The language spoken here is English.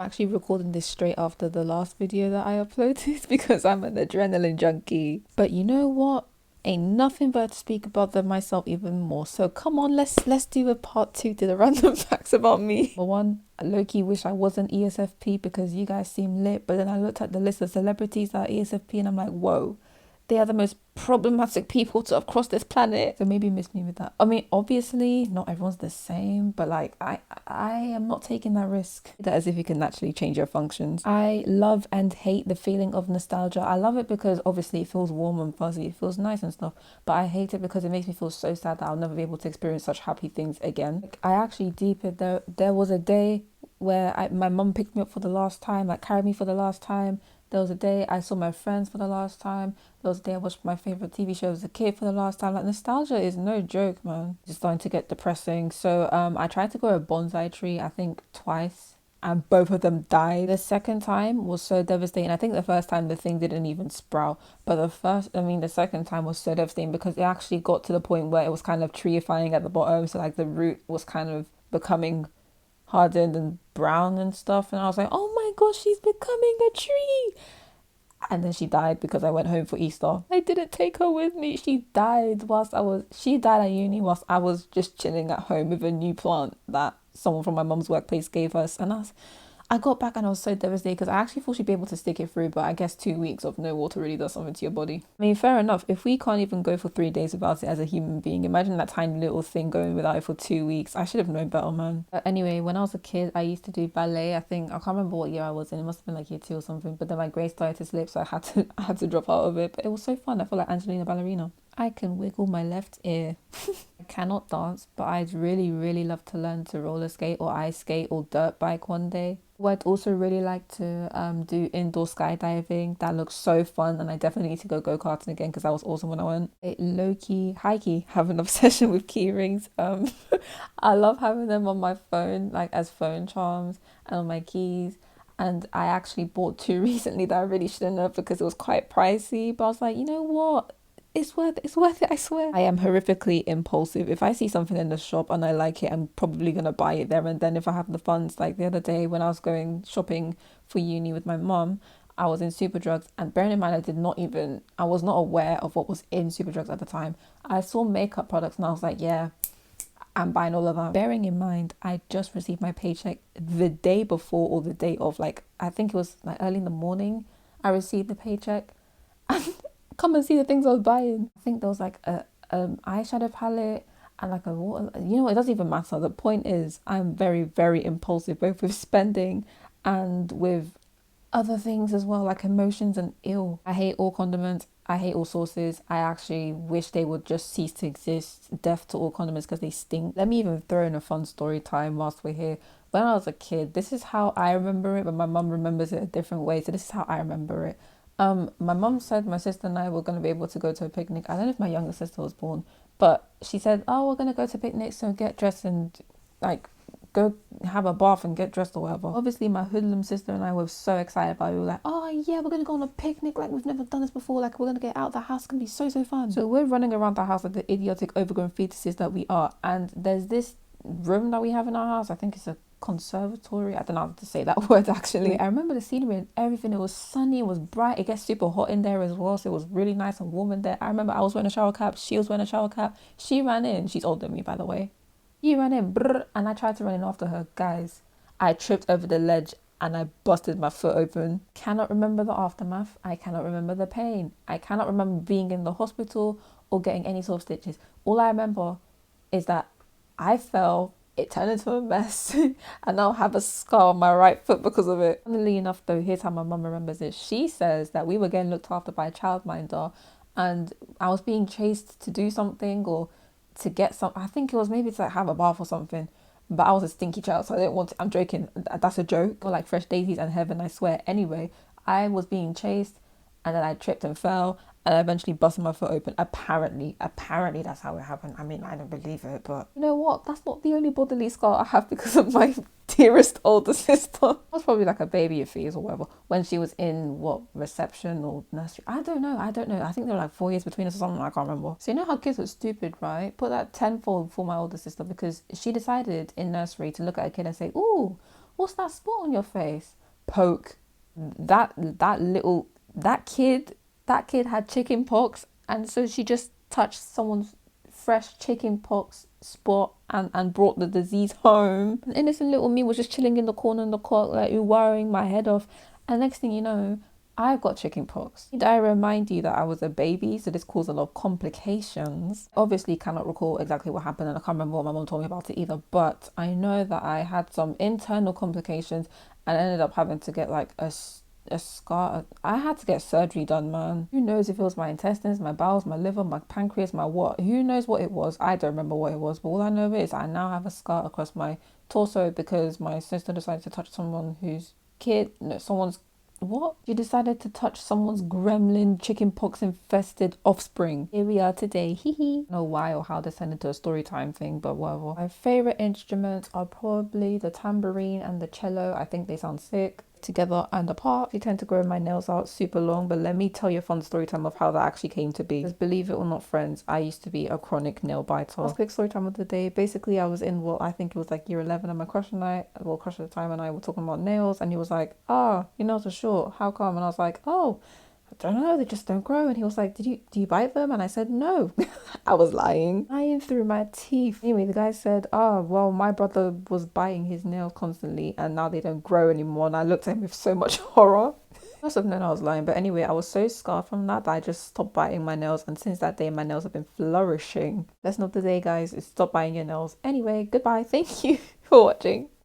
I'm actually recording this straight after the last video that I uploaded because I'm an adrenaline junkie. But you know what? Ain't nothing but to speak about them myself even more. So come on, let's do a part 2 to the random facts about me. For one, I low-key wish I wasn't ESFP because you guys seem lit. But then I looked at the list of celebrities that are ESFP and I'm like, whoa. They are the most problematic people to have crossed this planet. So maybe miss me with that. I mean, obviously, not everyone's the same, but like, I am not taking that risk. That as if you can naturally change your functions. I love and hate the feeling of nostalgia. I love it because obviously it feels warm and fuzzy. It feels nice and stuff. But I hate it because it makes me feel so sad that I'll never be able to experience such happy things again. Like, I actually deep it. There was a day where my mum picked me up for the last time, like carried me for the last time. There was a day I saw my friends for the last time. There was a day I watched my favourite TV show as a kid for the last time. Like, nostalgia is no joke, man. It's starting to get depressing. So I tried to grow a bonsai tree, I think twice, and both of them died. The second time was so devastating. I think the first time the thing didn't even sprout. But the second time was so devastating because it actually got to the point where it was kind of treeifying at the bottom. So like the root was kind of becoming hardened and brown and stuff, and I was like, oh my gosh, she's becoming a tree. And then she died because I went home for Easter. I didn't take her with me. She died at uni whilst I was just chilling at home with a new plant that someone from my mum's workplace gave us. And I got back and I was so devastated because I actually thought she'd be able to stick it through, but I guess 2 weeks of no water really does something to your body. I mean, fair enough. If we can't even go for 3 days without it as a human being, imagine that tiny little thing going without it for 2 weeks. I should have known better, man. But anyway, when I was a kid, I used to do ballet. I can't remember what year I was in. It must have been like year 2 or something. But then my grades started to slip, so I had to drop out of it. But it was so fun. I felt like Angelina Ballerina. I can wiggle my left ear. I cannot dance, but I'd really, really love to learn to roller skate or ice skate or dirt bike one day. I'd also really like to do indoor skydiving. That looks so fun, and I definitely need to go-karting again because that was awesome when I went. Low-key, high-key, have an obsession with key rings. I love having them on my phone, like as phone charms and on my keys. And I actually bought 2 recently that I really shouldn't have because it was quite pricey. But I was like, you know what? It's worth it, I swear. I am horrifically impulsive. If I see something in the shop and I like it, I'm probably gonna buy it there and then if I have the funds. Like the other day when I was going shopping for uni with my mum, I was in Superdrugs, and bearing in mind I was not aware of what was in Superdrugs at the time. I saw makeup products and I was like, yeah, I'm buying all of that. Bearing in mind, I just received my paycheck the day before or the day of, like, I think it was like early in the morning, I received the paycheck. And come and see the things I was buying. I think there was like a eyeshadow palette and like a water. You know, it doesn't even matter. The point is, I'm very, very impulsive, both with spending and with other things as well, like emotions and ill. I hate all condiments. I hate all sauces. I actually wish they would just cease to exist. Death to all condiments because they stink. Let me even throw in a fun story time whilst we're here. When I was a kid, this is how I remember it, but my mum remembers it a different way. So this is how I remember it. My mum said my sister and I were going to be able to go to a picnic. I don't know if my younger sister was born, but she said, oh, we're going to go to a picnic, so get dressed and like go have a bath and get dressed or whatever. Obviously, my hoodlum sister and I were so excited about it. We were like, oh yeah, we're going to go on a picnic like we've never done this before. Like, we're going to get out of the house. It's going to be so, so fun. So we're running around the house like the idiotic overgrown fetuses that we are. And there's this room that we have in our house. I think it's a conservatory. I don't know how to say that word actually. I remember the scenery and everything. It was sunny, it was bright, it gets super hot in there as well, so it was really nice and warm in there. I remember I was wearing a shower cap, she was wearing a shower cap. She ran in, she's older than me by the way. She ran in, brr, and I tried to run in after her. Guys, I tripped over the ledge and I busted my foot open. Cannot remember the aftermath. I cannot remember the pain. I cannot remember being in the hospital or getting any sort of stitches. All I remember is that I fell, it turned into a mess, and now I have a scar on my right foot because of it. Funnily enough though, here's how my mum remembers it. She says that we were getting looked after by a childminder and I was being chased to do something or to get some, I think it was maybe to like have a bath or something, but I was a stinky child, so I didn't want to, I'm joking, that's a joke, or like fresh daisies and heaven, I swear. Anyway, I was being chased and then I tripped and fell and I eventually busted my foot open. Apparently that's how it happened. I mean, I don't believe it, but you know what? That's not the only bodily scar I have because of my dearest older sister. I was probably like a baby of fees or whatever when she was in reception or nursery. I don't know. I think there were like 4 years between us or something. I can't remember. So you know how kids are stupid, right? Put that tenfold for my older sister because she decided in nursery to look at a kid and say, ooh, What's that spot on your face? Poke. That kid had chicken pox, and so she just touched someone's fresh chicken pox spot and brought the disease home. And innocent little me was just chilling in the corner in the cot, like worrying my head off. And next thing you know, I got chicken pox. Did I remind you that I was a baby? So this caused a lot of complications. Obviously cannot recall exactly what happened, and I can't remember what my mom told me about it either. But I know that I had some internal complications and I ended up having to get like a scar. I had to get surgery done, man. Who knows if it was my intestines, my bowels, my liver, my pancreas, my what? Who knows what it was? I don't remember what it was, but all I know is I now have a scar across my torso because my sister decided to touch someone whose kid, no, someone's what? She decided to touch someone's gremlin chickenpox infested offspring. Here we are today. Hee hee. I don't know why or how this turned into a story time thing, but whatever. My favorite instruments are probably the tambourine and the cello. I think they sound sick together and apart. I tend to grow my nails out super long, but let me tell you a fun story time of how that actually came to be. Because believe it or not, friends, I used to be a chronic nail biter. Last quick story time of the day. Basically, I was in what I think it was like year 11, and my crush and I, well, crush at the time and I were talking about nails, and he was like, "Ah, your nails are short. How come?" And I was like, "Oh, I don't know, they just don't grow." And he was like, do you bite them? And I said, no. I was lying through my teeth. Anyway, the guy said, "Oh, well, my brother was biting his nails constantly and now they don't grow anymore." And I looked at him with so much horror. I must have known I was lying, but anyway, I was so scarred from that I just stopped biting my nails, and since that day my nails have been flourishing. Lesson of the day, guys, is stop biting your nails. Anyway, goodbye. Thank you for watching.